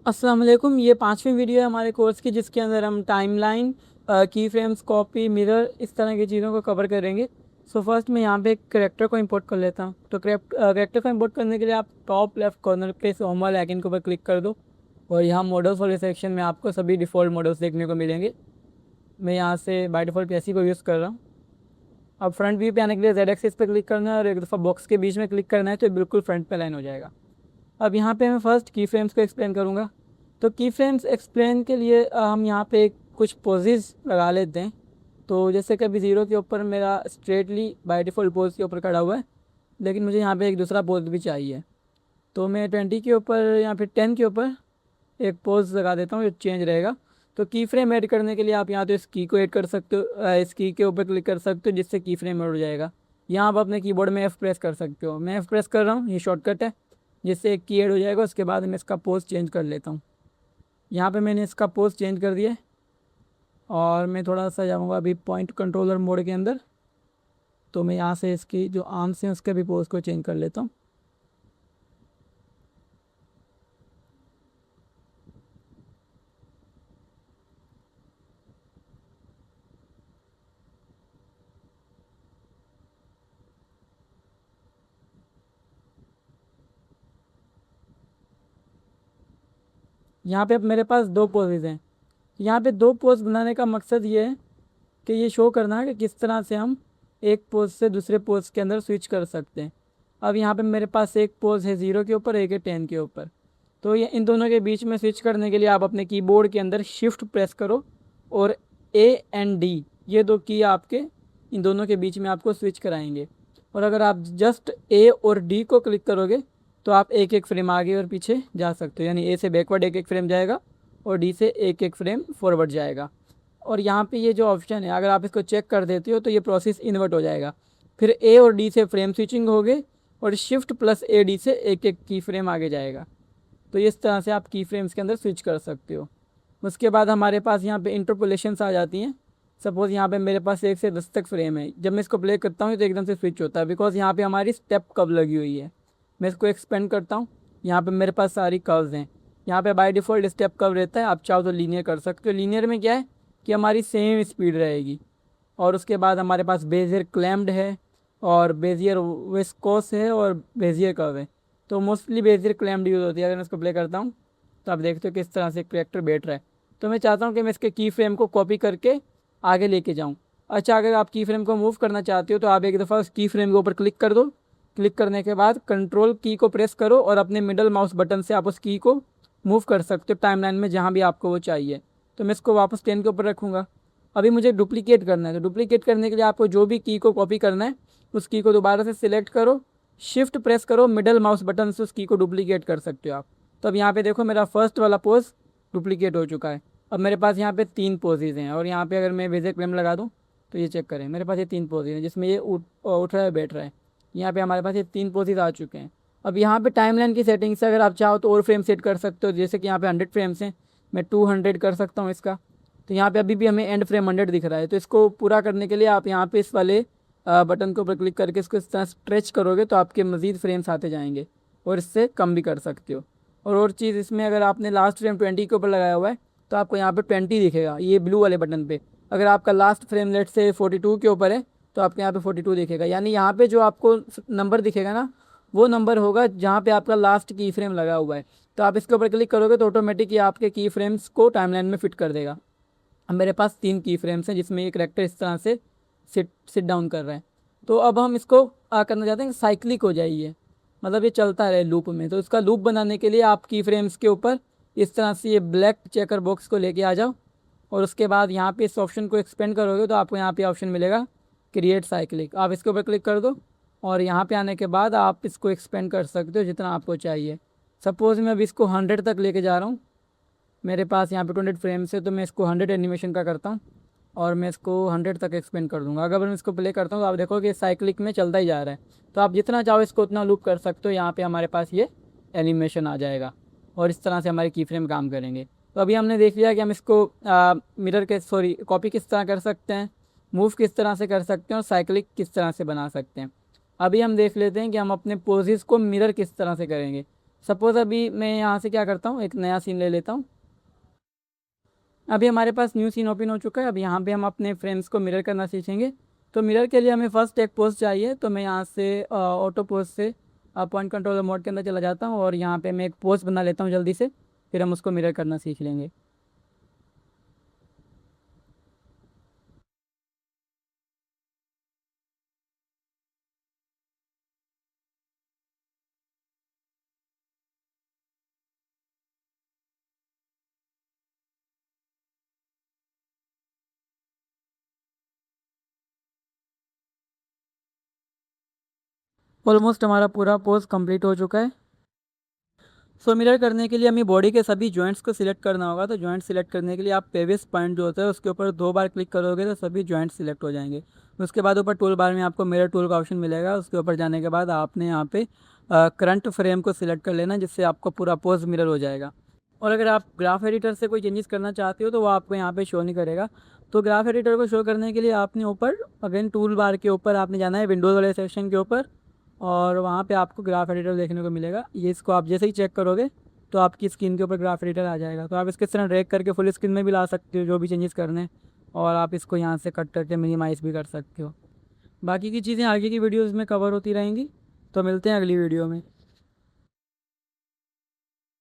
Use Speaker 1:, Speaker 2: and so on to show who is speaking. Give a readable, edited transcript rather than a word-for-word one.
Speaker 1: अस्सलाम वालेकुम। ये 5वीं वीडियो है हमारे कोर्स की, जिसके अंदर हम टाइमलाइन, की फ्रेम्स, कॉपी, मिरर, इस तरह की चीज़ों को कवर करेंगे। सो फर्स्ट मैं यहाँ पे एक करेक्टर को इंपोर्ट कर लेता हूँ। तो करेक्टर को इंपोर्ट करने के लिए आप टॉप लेफ्ट कॉर्नर पे इस होम वाले आइकन के ऊपर क्लिक कर दो और यहाँ मॉडल्स वाले सेक्शन में आपको सभी डिफ़ॉल्ट मॉडल्स देखने को मिलेंगे। मैं यहाँ से बाय डिफ़ॉल्ट ऐसी को यूज़ कर रहा हूँ। अब फ्रंट व्यू पे आने के लिए जेड एक्सिस पे क्लिक करना है और एक दफ़ा बॉक्स के बीच में क्लिक करना है, तो बिल्कुल फ्रंट पे लाइन हो जाएगा। अब यहाँ पे मैं फर्स्ट की फ्रेम्स को एक्सप्लेन करूँगा। तो की फ्रेम्स एक्सप्लेन के लिए हम यहाँ पे कुछ पोजेस लगा लेते हैं। तो जैसे कभी 0 के ऊपर मेरा स्ट्रेटली बाय डिफ़ॉल्ट पोज के ऊपर खड़ा हुआ है, लेकिन मुझे यहाँ पे एक दूसरा पोज भी चाहिए। तो मैं 20 के ऊपर या फिर 10 के ऊपर एक पोज लगा देता हूँ, जो चेंज रहेगा। तो की फ्रेम ऐड करने के लिए आप यहाँ तो इस की को ऐड कर सकते हो, इस की के ऊपर क्लिक कर सकते हो, जिससे की फ्रेम ऐड हो जाएगा। यहाँ आप अपने कीबोर्ड में F प्रेस कर सकते हो। मैं F प्रेस कर रहा हूँ, ये शॉर्टकट है, जिससे एक की ऐड हो जाएगा। उसके बाद मैं इसका पोज चेंज कर लेता हूँ। यहाँ पे मैंने इसका पोज चेंज कर दिया और मैं थोड़ा सा जाऊँगा अभी पॉइंट कंट्रोलर मोड के अंदर। तो मैं यहाँ से इसकी जो आर्म्स हैं उसके भी पोज को चेंज कर लेता हूँ। यहाँ पे अब मेरे पास दो पोजेज हैं। यहाँ पे दो पोज बनाने का मकसद ये है कि ये शो करना है कि किस तरह से हम एक पोज से दूसरे पोज के अंदर स्विच कर सकते हैं। अब यहाँ पे मेरे पास एक पोज है 0 के ऊपर, एक है 10 के ऊपर। तो ये इन दोनों के बीच में स्विच करने के लिए आप अपने कीबोर्ड के अंदर शिफ्ट प्रेस करो और A एंड D, ये दो की आपके इन दोनों के बीच में आपको स्विच कराएंगे। और अगर आप जस्ट A और D को क्लिक करोगे तो आप एक एक फ्रेम आगे और पीछे जा सकते हो, यानी A से बैकवर्ड एक एक फ्रेम जाएगा और D से एक एक फ्रेम फॉरवर्ड जाएगा। और यहाँ पे ये जो ऑप्शन है, अगर आप इसको चेक कर देते हो तो ये प्रोसेस इन्वर्ट हो जाएगा। फिर A और D से फ्रेम स्विचिंग होगे और शिफ्ट प्लस AD से एक एक की फ्रेम आगे जाएगा। तो इस तरह से आप की फ्रेम्स के अंदर स्विच कर सकते हो। उसके बाद हमारे पास यहाँ पे इंटरपोलेशंस आ जाती हैं। सपोज़ यहाँ पे मेरे पास 1 से 10 तक फ्रेम है। जब मैं इसको प्ले करता हूँ तो एकदम से स्विच होता है, बिकॉज यहाँ पे हमारी स्टेप कव लगी हुई है। मैं इसको एक्सपेंड करता हूँ। यहाँ पे मेरे पास सारी कर्व्स हैं। यहाँ पे बाय डिफ़ॉल्ट स्टेप कव रहता है, आप चाहो तो लीनियर कर सकते हो। लीनियर में क्या है कि हमारी सेम स्पीड रहेगी। और उसके बाद हमारे पास बेजियर क्लैम्ड है और बेजियर विस्कोस है और बेजियर कर्व है। तो मोस्टली बेजियर क्लैम्ड यूज़ होती है। अगर मैं इसको प्ले करता हूँ तो आप देखते हो किस तरह से करेक्टर बैठ रहा है। तो मैं चाहता हूँ कि मैं इसके की फ्रेम को कॉपी करके आगे लेके जाऊँ। अच्छा, अगर आप की फ्रेम को मूव करना चाहते हो तो आप एक दफ़ा उस की फ्रेम के ऊपर क्लिक कर दो। क्लिक करने के बाद कंट्रोल की को प्रेस करो और अपने मिडल माउस बटन से आप उस की को मूव कर सकते हो टाइमलाइन में जहाँ भी आपको वो चाहिए। तो मैं इसको वापस 10 के ऊपर रखूँगा। अभी मुझे डुप्लीकेट करना है, तो डुप्लीकेट करने के लिए आपको जो भी की को कॉपी करना है उस की को दोबारा से सिलेक्ट करो, शिफ्ट प्रेस करो, मिडल माउस बटन से उस की को डुप्लीकेट कर सकते हो आप। तो अब यहाँ पे देखो मेरा फर्स्ट वाला पोज डुप्लीकेट हो चुका है। अब मेरे पास यहाँ पे 3 पोजेज हैं और यहाँ पे अगर मैं बेसिक क्लेम लगा दूँ तो ये चेक करें, मेरे पास ये 3 पोजेज हैं जिसमें ये उठ रहा है, बैठ रहा है। यहाँ पे हमारे पास ये 3 पोजेज आ चुके हैं। अब यहाँ पे टाइमलाइन की सेटिंग से अगर आप चाहो तो और फ्रेम सेट कर सकते हो। जैसे कि यहाँ पे 100 फ्रेम्स हैं, मैं 200 कर सकता हूँ इसका। तो यहाँ पे अभी भी हमें एंड फ्रेम 100 दिख रहा है। तो इसको पूरा करने के लिए आप यहाँ पे इस वाले बटन के ऊपर क्लिक करके इसको इस तरह स्ट्रेच करोगे तो आपके मज़ीद फ्रेम्स आते जाएंगे और इससे कम भी कर सकते हो। और चीज़ इसमें, अगर आपने लास्ट फ्रेम 20 के ऊपर लगाया हुआ है तो आपको यहाँ पे 20 दिखेगा, ये ब्लू वाले बटन पे। अगर आपका लास्ट फ्रेम लेट से 42 के ऊपर है तो आपके यहाँ पे 42 दिखेगा। यानी यहाँ पे जो आपको नंबर दिखेगा ना, वो नंबर होगा जहाँ पे आपका लास्ट की फ्रेम लगा हुआ है। तो आप इसके ऊपर क्लिक करोगे तो ऑटोमेटिक ये आपके की फ्रेम्स को टाइमलाइन में फिट कर देगा। अब मेरे पास 3 की फ्रेम्स हैं जिसमें ये करेक्टर इस तरह से सिट डाउन कर रहा है। तो अब हम इसको करना चाहते हैं कि साइक्लिक हो जाए ये, मतलब ये चलता रहे लूप में। तो इसका लूप बनाने के लिए आप की फ्रेम्स के ऊपर इस तरह से ये ब्लैक चेकर बॉक्स को लेके आ जाओ और उसके बाद यहाँ पे इस ऑप्शन को एक्सपेंड करोगे तो आपको यहाँ पे ऑप्शन मिलेगा क्रिएट साइक्लिक। आप इसके ऊपर क्लिक कर दो और यहाँ पे आने के बाद आप इसको एक्सपेंड कर सकते हो जितना आपको चाहिए। सपोज़ मैं अभी इसको 100 तक लेके जा रहा हूँ। मेरे पास यहाँ पे 200 फ्रेम्स है तो मैं इसको 100 एनिमेशन का करता हूँ और मैं इसको 100 तक एक्सपेंड कर दूँगा। अगर मैं इसको प्ले करता हूँ तो आप देखो कि साइक्लिक में चलता ही जा रहा है। तो आप जितना चाहो इसको उतना लूप कर सकते हो। यहाँ पे हमारे पास ये एनिमेशन आ जाएगा और इस तरह से हमारे की फ्रेम काम करेंगे। तो अभी हमने देख लिया कि हम इसको मिरर के कॉपी किस तरह कर सकते हैं, मूव किस तरह से कर सकते हैं और साइक्लिक किस तरह से बना सकते हैं। अभी हम देख लेते हैं कि हम अपने पोजेस को मिरर किस तरह से करेंगे। सपोज़ अभी मैं यहाँ से क्या करता हूँ, एक नया सीन ले लेता हूँ। अभी हमारे पास न्यू सीन ओपन हो चुका है। अब यहाँ पे हम अपने फ्रेम्स को मिरर करना सीखेंगे। तो मिरर के लिए हमें फर्स्ट एक पोज चाहिए। तो मैं यहाँ से ऑटो पोज से पॉइंट कंट्रोलर मोड के अंदर चला जाता हूँ और यहाँ पे मैं एक पोज बना लेता हूँ जल्दी से, फिर हम उसको मिरर करना सीख लेंगे। ऑलमोस्ट हमारा पूरा पोज कंप्लीट हो चुका है। सो मिरर करने के लिए हमें बॉडी के सभी जॉइंट्स को सिलेक्ट करना होगा। तो जॉइंट सिलेक्ट करने के लिए आप पेविस पॉइंट जो होता है उसके ऊपर 2 बार क्लिक करोगे तो सभी जॉइंट सिलेक्ट हो जाएंगे। उसके बाद ऊपर टूल बार में आपको मिरर टूल का ऑप्शन मिलेगा। उसके ऊपर जाने के बाद आपने यहाँ पे करंट फ्रेम को सिलेक्ट कर लेना, जिससे आपको पूरा पोज मिरर हो जाएगा। और अगर आप ग्राफ एडिटर से कोई चेंजेस करना चाहते हो तो वो आपको यहाँ पे शो नहीं करेगा। तो ग्राफ एडिटर को शो करने के लिए आपने ऊपर अगेन टूल बार के ऊपर आपने जाना है विंडोज़ वाले सेक्शन के ऊपर, और वहाँ पे आपको ग्राफ एडिटर देखने को मिलेगा। ये इसको आप जैसे ही चेक करोगे तो आपकी स्क्रीन के ऊपर ग्राफ एडिटर आ जाएगा। तो आप इसके तरह ड्रैग करके फुल स्क्रीन में भी ला सकते हो जो भी चेंजेस करने हैं, और आप इसको यहाँ से कट करके मिनिमाइज़ भी कर सकते हो। बाकी की चीज़ें आगे की वीडियोज़ में कवर होती रहेंगी। तो मिलते हैं अगली वीडियो में।